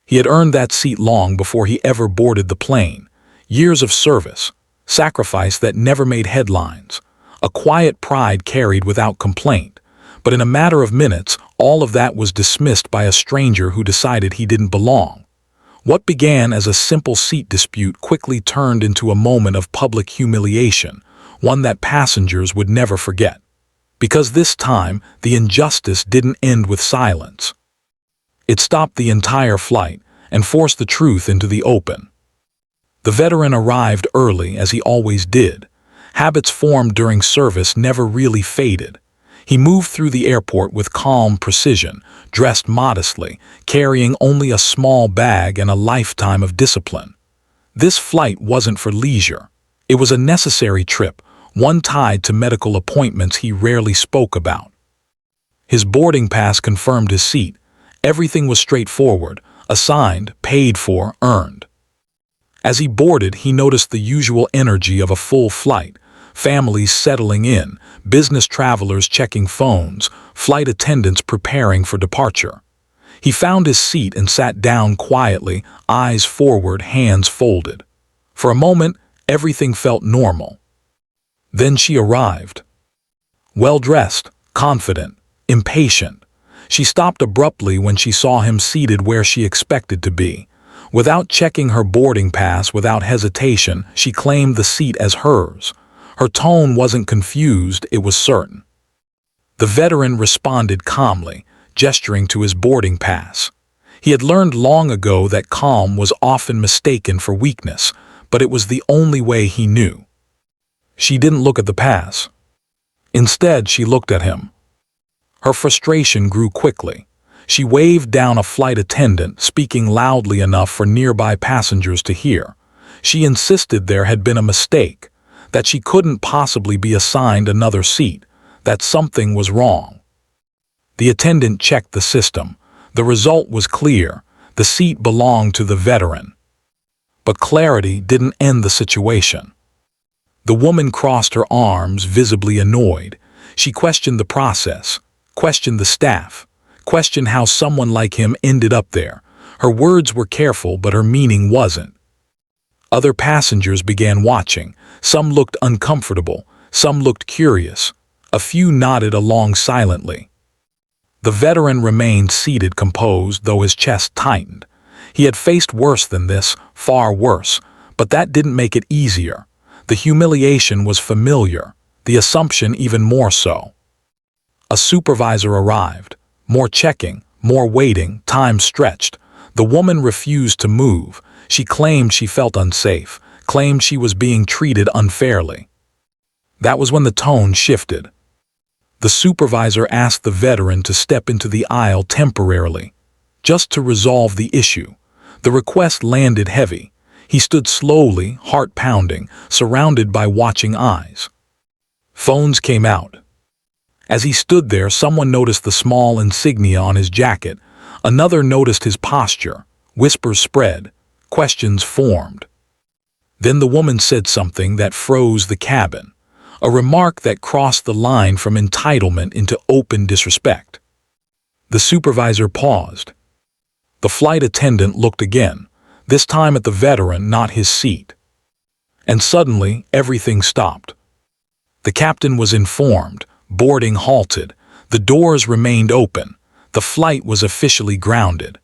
He had earned that seat long before he ever boarded the plane. Years of service, sacrifice that never made headlines, a quiet pride carried without complaint. But in a matter of minutes, all of that was dismissed by a stranger who decided he didn't belong. What began as a simple seat dispute quickly turned into a moment of public humiliation, one that passengers would never forget. Because this time, the injustice didn't end with silence. It stopped the entire flight and forced the truth into the open. The veteran arrived early, as he always did. Habits formed during service never really faded. He moved through the airport with calm precision, dressed modestly, carrying only a small bag and a lifetime of discipline. This flight wasn't for leisure. It was a necessary trip, one tied to medical appointments he rarely spoke about. His boarding pass confirmed his seat. Everything was straightforward, assigned, paid for, earned. As he boarded, he noticed the usual energy of a full flight. Families settling in, business travelers checking phones, flight attendants preparing for departure. He found his seat and sat down quietly, eyes forward, hands folded. For a moment, everything felt normal. Then she arrived. Well-dressed, confident, impatient. She stopped abruptly when she saw him seated where she expected to be. Without checking her boarding pass, without hesitation, she claimed the seat as hers. Her tone wasn't confused, it was certain. The veteran responded calmly, gesturing to his boarding pass. He had learned long ago that calm was often mistaken for weakness, but it was the only way he knew. She didn't look at the pass. Instead, she looked at him. Her frustration grew quickly. She waved down a flight attendant, speaking loudly enough for nearby passengers to hear. She insisted there had been a mistake, that she couldn't possibly be assigned another seat, that something was wrong. The attendant checked the system. The result was clear. The seat belonged to the veteran. But clarity didn't end the situation. The woman crossed her arms, visibly annoyed. She questioned the process, questioned the staff, questioned how someone like him ended up there. Her words were careful, but her meaning wasn't. Other passengers began watching. Some looked uncomfortable, some looked curious. A few nodded along silently. The veteran remained seated, composed, though his chest tightened. He had faced worse than this, far worse, but that didn't make it easier. The humiliation was familiar, the assumption even more so. A supervisor arrived. More checking, more waiting, time stretched. The woman refused to move. She claimed she felt unsafe, claimed she was being treated unfairly. That was when the tone shifted. The supervisor asked the veteran to step into the aisle temporarily, just to resolve the issue. The request landed heavy. He stood slowly, heart pounding, surrounded by watching eyes. Phones came out. As he stood there, someone noticed the small insignia on his jacket. Another noticed his posture. Whispers spread. Questions formed. Then the woman said something that froze the cabin, a remark that crossed the line from entitlement into open disrespect. The supervisor paused. The flight attendant looked again, this time at the veteran, not his seat. And suddenly, everything stopped. The captain was informed, boarding halted, the doors remained open, the flight was officially grounded.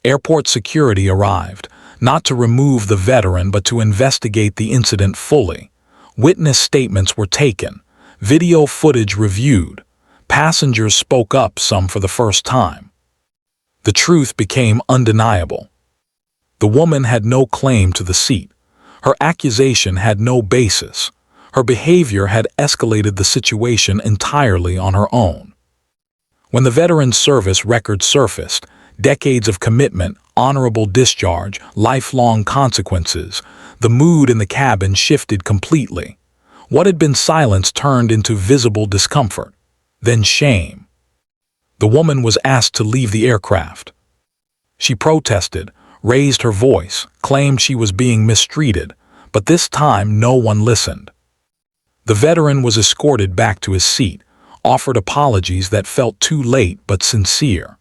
Airport security arrived, not to remove the veteran but to investigate the incident fully. Witness statements were taken, video footage reviewed. Passengers spoke up, some for the first time. The truth became undeniable. The woman had no claim to the seat. Her accusation had no basis. Her behavior had escalated the situation entirely on her own. When the veteran's service record surfaced, decades of commitment, honorable discharge, lifelong consequences, the mood in the cabin shifted completely. What had been silence turned into visible discomfort, then shame. The woman was asked to leave the aircraft. She protested, raised her voice, claimed she was being mistreated, but this time no one listened. The veteran was escorted back to his seat, offered apologies that felt too late but sincere.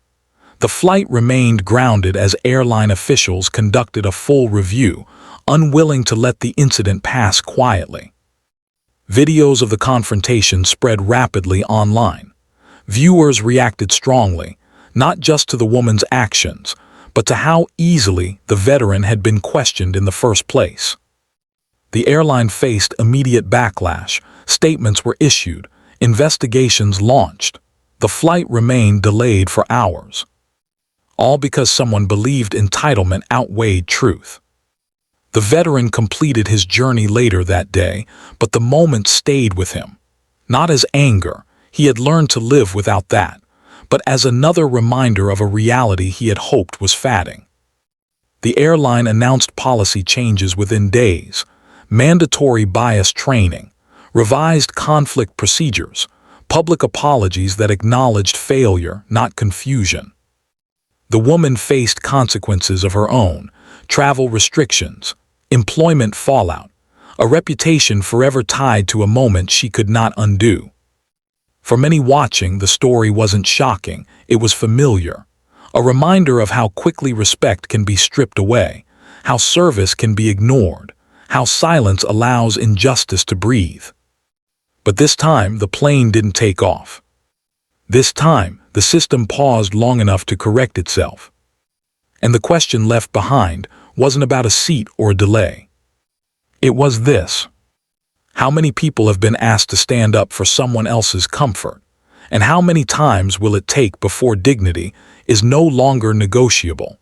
The flight remained grounded as airline officials conducted a full review, unwilling to let the incident pass quietly. Videos of the confrontation spread rapidly online. Viewers reacted strongly, not just to the woman's actions, but to how easily the veteran had been questioned in the first place. The airline faced immediate backlash, statements were issued, investigations launched. The flight remained delayed for hours. All because someone believed entitlement outweighed truth. The veteran completed his journey later that day, but the moment stayed with him. Not as anger, he had learned to live without that, but as another reminder of a reality he had hoped was fading. The airline announced policy changes within days, mandatory bias training, revised conflict procedures, public apologies that acknowledged failure, not confusion. The woman faced consequences of her own, travel restrictions, employment fallout, a reputation forever tied to a moment she could not undo. For many watching, the story wasn't shocking, it was familiar. A reminder of how quickly respect can be stripped away, how service can be ignored, how silence allows injustice to breathe. But this time, the plane didn't take off. This time, the system paused long enough to correct itself. And the question left behind wasn't about a seat or a delay. It was this: how many people have been asked to stand up for someone else's comfort? And how many times will it take before dignity is no longer negotiable?